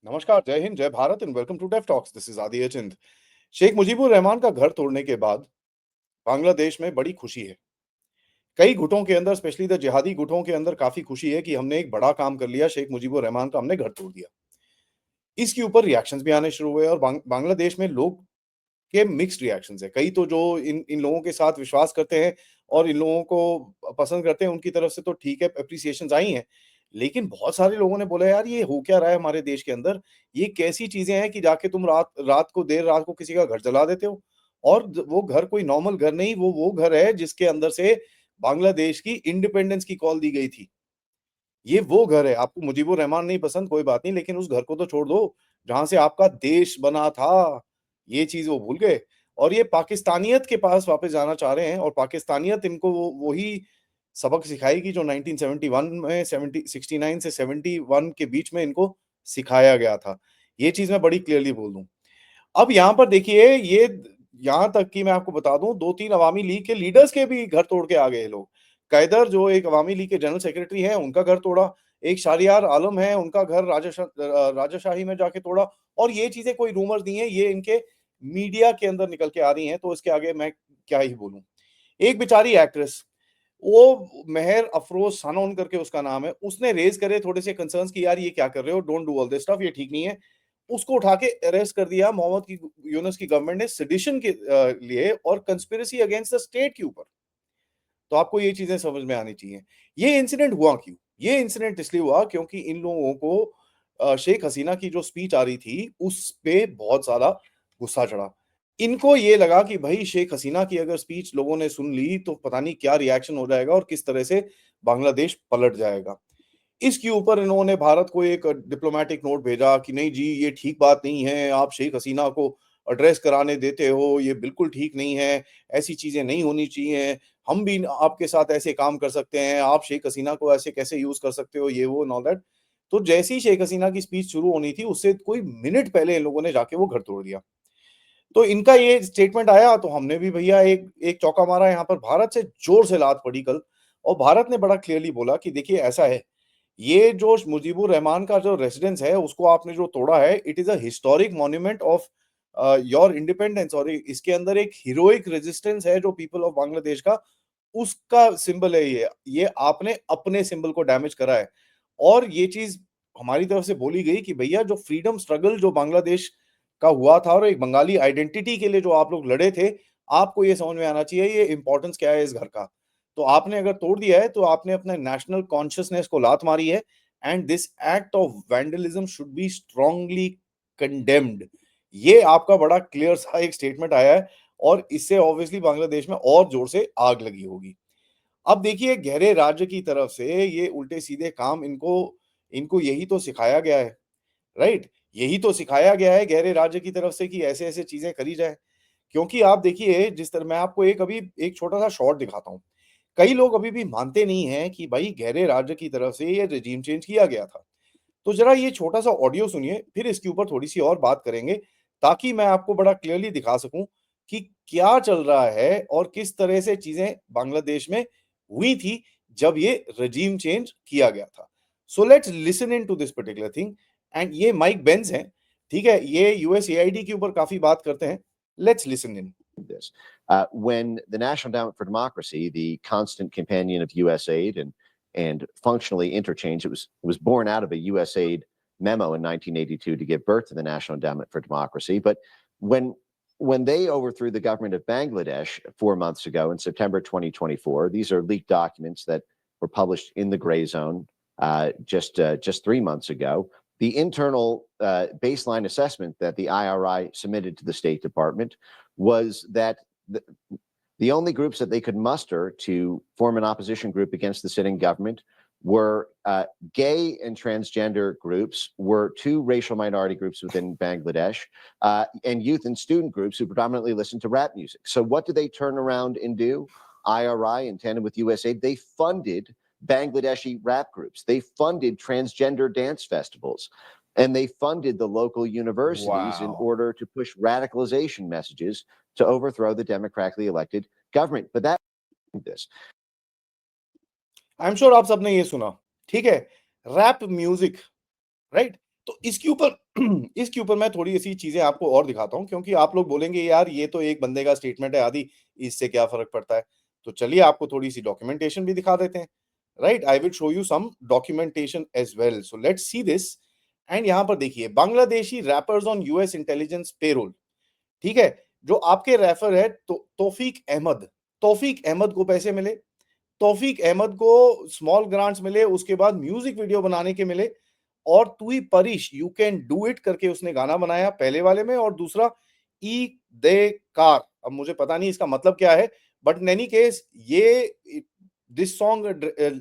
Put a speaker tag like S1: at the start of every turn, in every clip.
S1: नमस्कार, जय हिंद, जय Bharat and welcome to TEF talks. This is Aadi Achint. Sheikh Mujibur Rahman का घर तोड़ने के बाद बांग्लादेश में बड़ी खुशी है। कई गुटों के अंदर, स्पेशली द जिहादी गुटों के अंदर काफी खुशी है कि हमने एक बड़ा काम कर लिया, शेख मुजीबुर रहमान का हमने घर तोड़ दिया। इसके ऊपर रिएक्शंस भी आने शुरू हुए और बांग्लादेश में लोग के मिक्स्ड रिएक्शंस है। कई तो जो इन इन लोगों के साथ विश्वास करते हैं और इन लोगों को पसंद करते हैं, उनकी तरफ से तो ठीक है, एप्रिसिएशंस आई हैं। लेकिन बहुत सारे लोगों ने बोला, यार ये हो क्या रहा है हमारे देश के अंदर? ये कैसी चीजें हैं कि जाके तुम रात रात को देर रात को किसी का घर जला देते हो? और वो घर कोई नॉर्मल घर नहीं, वो घर है जिसके अंदर से बांग्लादेश की इंडिपेंडेंस की कॉल दी गई थी। ये वो घर है। आपको मुजीबुर रहमान नहीं पसंद, कोई बात नहीं, लेकिन उस घर को तो छोड़ दो जहां से आपका देश बना था। ये चीज वो भूल गए और ये पाकिस्तानियत के पास वापस जाना चाह रहे हैं। और पाकिस्तानियत इनको वो वही सबक सिखाएगी जो 1971 में 69 से 71 के बीच में इनको सिखाया गया था। ये चीज मैं बड़ी क्लियरली बोल दूं। अब यहाँ पर देखिए, ये यहाँ तक कि मैं आपको बता दूं, 2-3 अवामी लीग के लीडर्स के भी घर तोड़ के आ गए लोग। कैदर, जो एक अवामी लीग के जनरल सेक्रेटरी हैं, उनका घर तोड़ा। एक शाहरियार आलम है, उनका घर राजाशाही में जाके तोड़ा। और ये चीजें कोई रूमर्स नहीं है, ये इनके मीडिया के अंदर निकल के आ रही हैं, तो इसके आगे मैं क्या ही बोलूं। एक बेचारी एक्ट्रेस, वो मेहर अफरोज सानोन करके उसका नाम है, उसने रेज करे थोड़े से कंसर्न्स कि यार ये क्या कर रहे हो, don't do all this stuff, ये ठीक नहीं है। उसको उठा के अरेस्ट कर दिया मोहम्मद की यूनुस की गवर्नमेंट ने, सेडिशन के लिए और कंस्पिरेसी अगेंस्ट द स्टेट के ऊपर। तो आपको ये चीजें समझ में आनी चाहिए। ये इंसिडेंट हुआ क्यों? ये इंसिडेंट इसलिए हुआ क्योंकि इन लोगों को शेख हसीना की जो स्पीच आ रही थी उस पे बहुत ज्यादा गुस्सा चढ़ा। इनको ये लगा कि भाई शेख हसीना की अगर स्पीच लोगों ने सुन ली तो पता नहीं क्या रिएक्शन हो जाएगा और किस तरह से बांग्लादेश पलट जाएगा। इसके ऊपर इन्होंने भारत को एक डिप्लोमेटिक नोट भेजा कि नहीं जी, ये ठीक बात नहीं है, आप शेख हसीना को एड्रेस कराने देते हो, ये बिल्कुल ठीक नहीं है, ऐसी चीजें नहीं होनी चाहिए। हम भी आपके साथ ऐसे काम कर सकते हैं, आप शेख हसीना को ऐसे कैसे यूज कर सकते हो, ये वो ऑल दैट। तो जैसी ही शेख हसीना की स्पीच शुरू होनी थी, उससे कोई मिनट पहले इन लोगों ने जाके वो घर तोड़ दिया। तो इनका ये स्टेटमेंट आया तो हमने भी भैया एक एक चौका मारा। यहाँ पर भारत से जोर से लात पड़ी कल। और भारत ने बड़ा क्लियरली बोला कि देखिए ऐसा है, ये जो मुजीबुर रहमान का जो रेजिडेंस है उसको आपने जो तोड़ा है, it is a historic monument of your independence. और इसके अंदर एक हीरोइक रेजिस्टेंस है जो पीपल ऑफ बांग्लादेश का, उसका सिंबल है ये आपने अपने सिंबल को डैमेज करा है। और ये चीज हमारी तरफ से बोली गई कि भैया जो फ्रीडम स्ट्रगल जो बांग्लादेश का हुआ था और एक बंगाली आइडेंटिटी के लिए जो आप लोग लड़े थे, आपको ये समझ में आना चाहिए ये इंपॉर्टेंस क्या है इस घर का। तो आपने अगर तोड़ दिया है तो आपने अपने नेशनल कॉन्शियसनेस को लात मारी है। And this act of vandalism should be strongly condemned. ये आपका बड़ा क्लियर सा एक स्टेटमेंट आया है और इससे ऑब्वियसली बांग्लादेश में और जोर से आग लगी होगी। अब देखिए, गहरे राज्य की तरफ से ये उल्टे सीधे काम इनको इनको यही तो सिखाया गया है, राइट? यही तो सिखाया गया है गहरे राज्य की तरफ से कि ऐसे ऐसे चीजें करी जाए। क्योंकि आप देखिए, जिस तरह मैं आपको एक अभी एक छोटा सा शॉर्ट दिखाता हूँ। कई लोग अभी भी मानते नहीं हैं कि भाई गहरे राज्य की तरफ से ये रेजिम चेंज किया गया था। तो जरा ये छोटा सा ऑडियो सुनिए, फिर इसके ऊपर थोड़ी सी और बात करेंगे, ताकि मैं आपको बड़ा क्लियरली दिखा सकूं कि क्या चल रहा है और किस तरह से चीजें बांग्लादेश में हुई थी जब ये रेजिम चेंज किया गया था। So let's listen in to this particular thing. And ये माइक बेंज हैं, ठीक है, ये यूएसएआईडी के ऊपर काफी बात करते हैं। Let's listen in
S2: this. When the National Endowment for Democracy, the constant companion of USAID and functionally interchanged, it was born out of a USAID memo in 1982 to give birth to the National Endowment for Democracy. But when they overthrew the government of Bangladesh 4 months ago in September 2024, these are leaked documents that were published in the Gray Zone just 3 months ago. The internal baseline assessment that the IRI submitted to the State Department was that the only groups that they could muster to form an opposition group against the sitting government were gay and transgender groups, were two racial minority groups within Bangladesh, and youth and student groups who predominantly listen to rap music. So what did they turn around and do? IRI, in tandem with USAID, they funded Bangladeshi rap groups. They funded transgender dance festivals. And they funded the local universities in order to push radicalization messages to overthrow the democratically elected government. But that this.
S1: I am sure आप सबने ये सुना, ठीक है, rap music, right? तो तो इसके ऊपर इसके ऊपर मैं थोड़ी-सी चीज़ें आपको और दिखाता हूँ, क्योंकि आप लोग बोलेंगे यार ये तो एक बंदे का स्टेटमेंट है आदि, इससे क्या फ़र्क पड़ता है? तो चलिए आपको थोड़ी-सी डॉक्यूमेंटेशन भी दिखा देते हैं, right? I will show you some documentation as well. So let's see this. And यहाँ पर देखिए, Bangladeshi rappers on US intelligence payroll, ठीक है? जो आपके रेफर है तौफीक अहमद, तौफीक अहमद को पैसे मिले, तौफीक अहमद को स्मॉल ग्रांट्स मिले, उसके बाद म्यूजिक वीडियो बनाने के मिले, और तू ही परिश यू कैन डू इट करके उसने गाना बनाया पहले वाले में, और दूसरा ई दे कार, अब मुझे पता नहीं इसका मतलब क्या है, बट इन एनी केस ये this song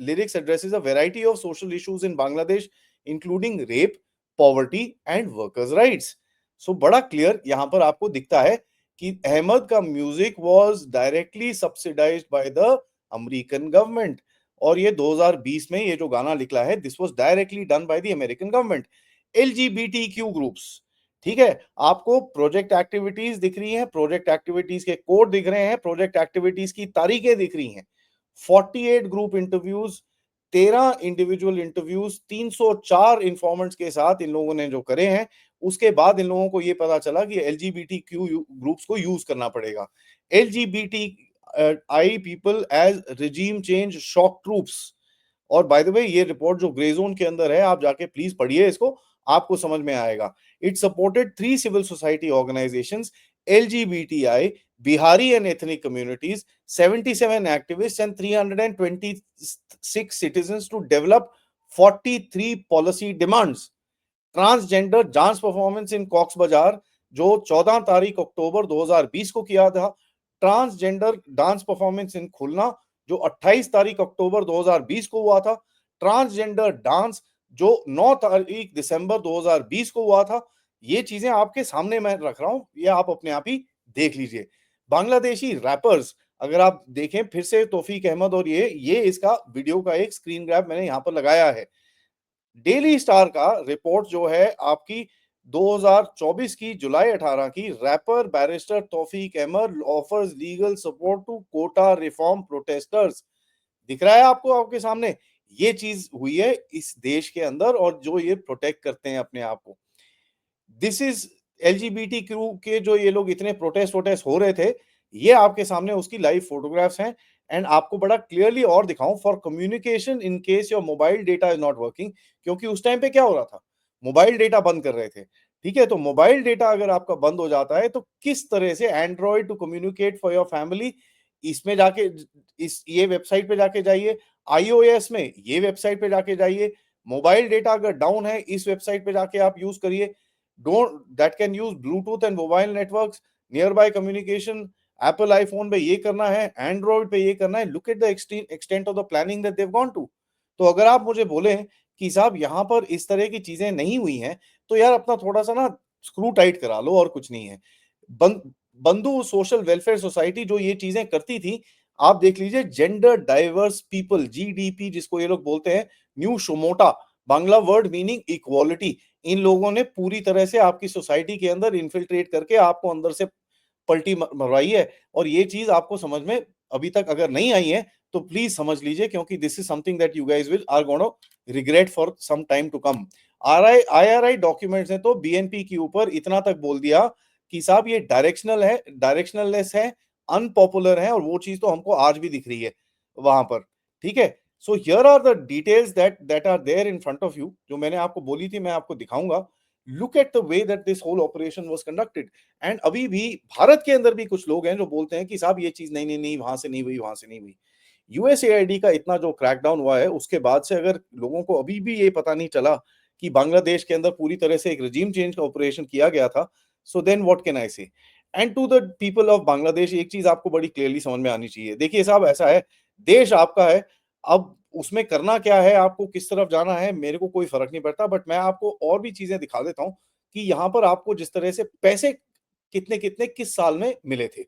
S1: lyrics addresses a variety of social issues in Bangladesh including rape, poverty and workers rights. So बड़ा क्लियर यहाँ पर आपको दिखता है कि अहमद का music was directly subsidised by the American government, और ये 2020 में ये जो गाना निकला है, this was directly done by the American government. LGBTQ groups, ठीक है? आपको प्रोजेक्ट एक्टिविटीज दिख रही हैं, प्रोजेक्ट एक्टिविटीज के कोड दिख रहे हैं, प्रोजेक्ट एक्टिविटीज की तारीखें दिख रही हैं। 48 group interviews, 13 individual interviews, 304 informants के साथ इन लोगों ने जो करे हैं, उसके बाद इन लोगों को ये पता चला कि एलजीबीटीक्यू ग्रुप्स को यूज करना पड़ेगा। LGBT I people as regime change shock troops. और बाय द वे ये रिपोर्ट जो ग्रे जोन के अंदर है, आप जाके प्लीज पढ़िए इसको, आपको समझ में आएगा। It supported 3 civil society organisations, LGBTI, Bihari and ethnic communities, 77 activists and 326 citizens to develop 43 policy demands. Transgender dance performance in Cox's Bazar, जो 14 तारीख अक्टूबर 2020 को किया था। Transgender dance performance in Khulna, जो 28 तारीख अक्टूबर 2020 को हुआ था। ट्रांसजेंडर डांस, जो 9 तारीख दिसंबर 2020 को हुआ था। ये चीजें आपके सामने मैं रख रहा हूं, ये आप अपने आप ही देख लीजिए। बांग्लादेशी रैपर्स, अगर आप देखें फिर से तौफीक अहमद, और ये इसका वीडियो का एक स्क्रीन ग्रैब मैंने यहां पर लगाया है। डेली स्टार का रिपोर्ट जो है आपकी 2024 की जुलाई 18 की, rapper barrister Taufiq Ahmed offers legal support to quota reform protesters, दिख रहा है आपको आपके सामने? ये चीज हुई है इस देश के अंदर, और जो ये प्रोटेक्ट करते हैं अपने आप को, दिस इज एलजीबीटी क्यू के जो ये लोग इतने प्रोटेस्ट वोटेस्ट हो रहे थे, ये आपके सामने उसकी लाइव फोटोग्राफ्स हैं। एंड आपको बड़ा क्लियरली और दिखाऊं, for communication in case your mobile data is not working, क्योंकि उस टाइम पे क्या हो रहा था, मोबाइल डेटा बंद कर रहे थे, ठीक है? तो मोबाइल डेटा अगर आपका बंद हो जाता है, तो किस तरह से Android to communicate for your family, इसमें जाके इस ये वेबसाइट पे जाके जाइए, आईओएस में ये वेबसाइट पे जाके जाइए, मोबाइल डेटा अगर डाउन है, इस वेबसाइट पे जाके आप यूज करिए। don't that can use Bluetooth and mobile networks, nearby communication, Apple iPhone पे ये करना है, Android पे ये करना है। Look at the extent of the planning that they've gone to. तो अगर आप मुझे बोलें कि साहब यहाँ पर इस तरह की चीजें नहीं हुई हैं, तो यार अपना थोड़ा सा ना स्क्रू टाइट करा लो, और कुछ नहीं है। बंधु सोशल वेलफेयर सोसाइटी जो ये चीजें करती थी, आप देख लीजिए, जेंडर डाइवर्स पीपल, जीडीपी जिसको ये लोग बोलते हैं, न्यू शोमोटा, बांग्ला वर्ड मीनिंग इक्वालिटी, इन लोगों ने पूरी तरह से आपकी सोसाइटी के अंदर इन्फिल्ट्रेट करके आपको अंदर से पलटी मरवाई है। और ये चीज आपको समझ में अभी तक अगर नहीं आई है, तो प्लीज समझ लीजिए, क्योंकि this is something that you guys will are gonna regret for some time to come. IRI documents ने तो बीएनपी के ऊपर इतना तक बोल दिया कि साहब ये डायरेक्शनल है, डायरेक्शनललेस है, अनपॉपुलर है, और वो चीज तो हमको आज भी दिख रही है वहां पर, ठीक है? So here are the details that are there in front of you, जो मैंने आपको बोली थी मैं आपको दिखाऊंगा। Look at the way that this whole operation was conducted. And अभी भी भारत के अंदर भी कुछ लोग हैं जो बोलते हैं कि साहब ये चीज नहीं नहीं नहीं, वहां से नहीं हुई, वहां से नहीं हुई। यूएसएआईडी का इतना जो क्रैकडाउन हुआ है, उसके बाद से अगर लोगों को अभी भी ये पता नहीं चला कि बांग्लादेश के अंदर पूरी तरह से एक रिजीम चेंज का ऑपरेशन किया गया था, so then what can I say? And to the people of Bangladesh, एक चीज आपको बड़ी क्लियरली समझ में आनी चाहिए। देखिए साहब, ऐसा है, देश आपका है, अब उसमें करना क्या है, आपको किस तरफ जाना है, मेरे को कोई फर्क नहीं पड़ता, बट मैं आपको और भी चीजें दिखा देता हूं कि यहाँ पर आपको जिस तरह से पैसे कितने कितने किस साल में मिले थे,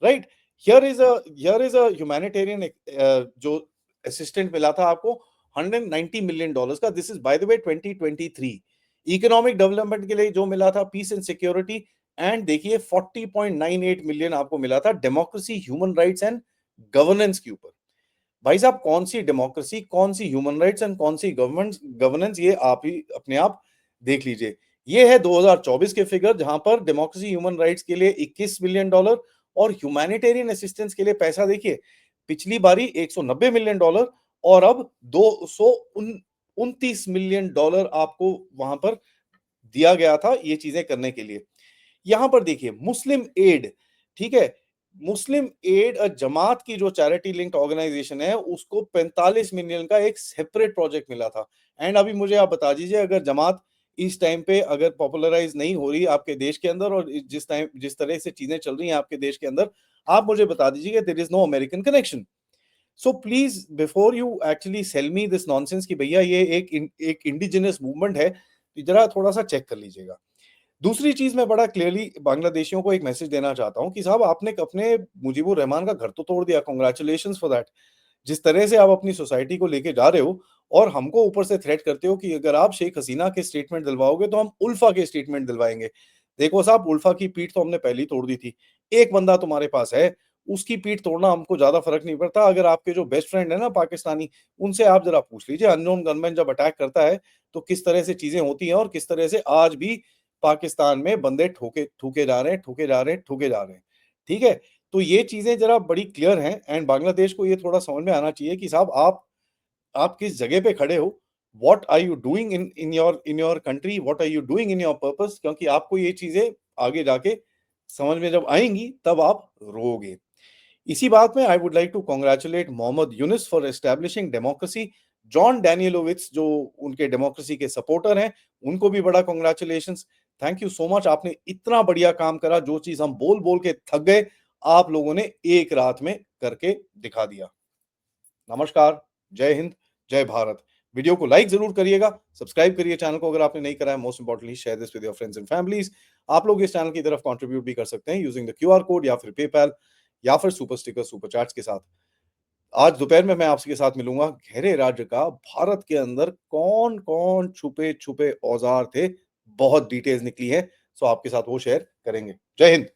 S1: right? Here is a humanitarian जो असिस्टेंट मिला था आपको, $190 मिलियन का। This is by the way 2023। Economic development के लिए जो मिला था, पीस एंड सिक्योरिटी, एंड देखिए 40.98 मिलियन आपको मिला था democracy, human rights and governance के ऊपर। भाई साहब, कौन सी डेमोक्रेसी, कौन सी ह्यूमन राइट्स एंड कौन सी गवर्नेंस, ये आप ही अपने आप देख लीजिए। ये है 2024 के फिगर जहां पर डेमोक्रेसी ह्यूमन राइट्स के लिए $21 मिलियन और ह्यूमैनिटेरियन असिस्टेंस के लिए पैसा देखिए, पिछली बारी $190 मिलियन और अब 229 मिलियन आपको वहां पर दिया गया था ये चीजें करने के लिए। यहां पर देखिए मुस्लिम एड, ठीक है, मुस्लिम एड जमात की जो चैरिटी लिंक्ड ऑर्गेनाइजेशन है उसको 45 मिलियन का एक सेपरेट प्रोजेक्ट मिला था। एंड अभी मुझे आप बता दीजिए, अगर जमात इस टाइम पे अगर पॉपुलराइज नहीं हो रही आपके देश के अंदर और जिस तरह से चीजें चल रही हैं आपके देश के अंदर, आप मुझे बता दीजिए कि there is no American connection. So please before you actually sell me this nonsense कि भैया ये एक इंडिजिनस मूवमेंट है, तो जरा थोड़ा सा चेक कर लीजिएगा। दूसरी चीज मैं बड़ा क्लियरली बांग्लादेशियों को एक मैसेज देना चाहता हूं कि साहब आपने अपने मुजीबुर रहमान का घर तो तोड़ दिया, कांग्रेचुलेशंस फॉर दैट। जिस तरह से आप अपनी सोसाइटी को लेके जा रहे हो और हमको ऊपर से थ्रेट करते हो कि अगर आप शेख हसीना के स्टेटमेंट दिलवाओगे तो हम उल्फा के स्टेटमेंट दिलवाएंगे। देखो साहब, उल्फा की पीठ तो हमने पहले ही तोड़ दी थी। एक बंदा तुम्हारे पास है, उसकी पीठ तोड़ना हमको ज्यादा फर्क नहीं पड़ता। अगर आपके जो बेस्ट फ्रेंड है ना पाकिस्तानी, उनसे आप जरा पूछ लीजिए अननोन गनमैन जब अटैक करता है तो किस तरह से चीजें होती हैं और किस तरह से आज भी पाकिस्तान में बंदे ठोके ठूके जा रहे हैं, ठूके जा रहे हैं, ठूके जा रहे हैं। ठीक है? तो ये चीजें जरा बड़ी क्लियर हैं एंड बांग्लादेश को ये थोड़ा समझ में आना चाहिए कि साहब आप किस जगह पे खड़े हो, what are you doing in your country, what are you doing in your purpose, क्योंकि आपको ये चीजें आगे जाके समझ में जब आएंगी तब आप रोओगे। इसी बात में I would like to congratulate Mohammad Yunus for establishing democracy. John Danilovich जो उनके डेमोक्रेसी के सपोर्टर हैं, उनको भी बड़ा congratulations. Thank you so much, आपने इतना बढ़िया काम करा, जो चीज हम बोल बोल के थक गए, आप लोगों ने एक रात में करके दिखा दिया। नमस्कार, जय हिंद, जय भारत। वीडियो को लाइक जरूर करिएगा, सब्सक्राइब करिए चैनल को अगर आपने नहीं करा है। Most importantly share this with your friends and families. आप लोग इस चैनल की तरफ कंट्रीब्यूट भी कर सकते हैं यूजिंग द क्यूआर कोड या फिर पेपैल या फिर सुपर स्टिकर सुपर चैट्स के साथ। आज दोपहर में मैं आपके साथ मिलूंगा। गहरे राज्य का भारत के अंदर कौन कौन छुपे छुपे औजार थे, बहुत डिटेल्स निकली है, सो आपके साथ वो शेयर करेंगे। जय हिंद।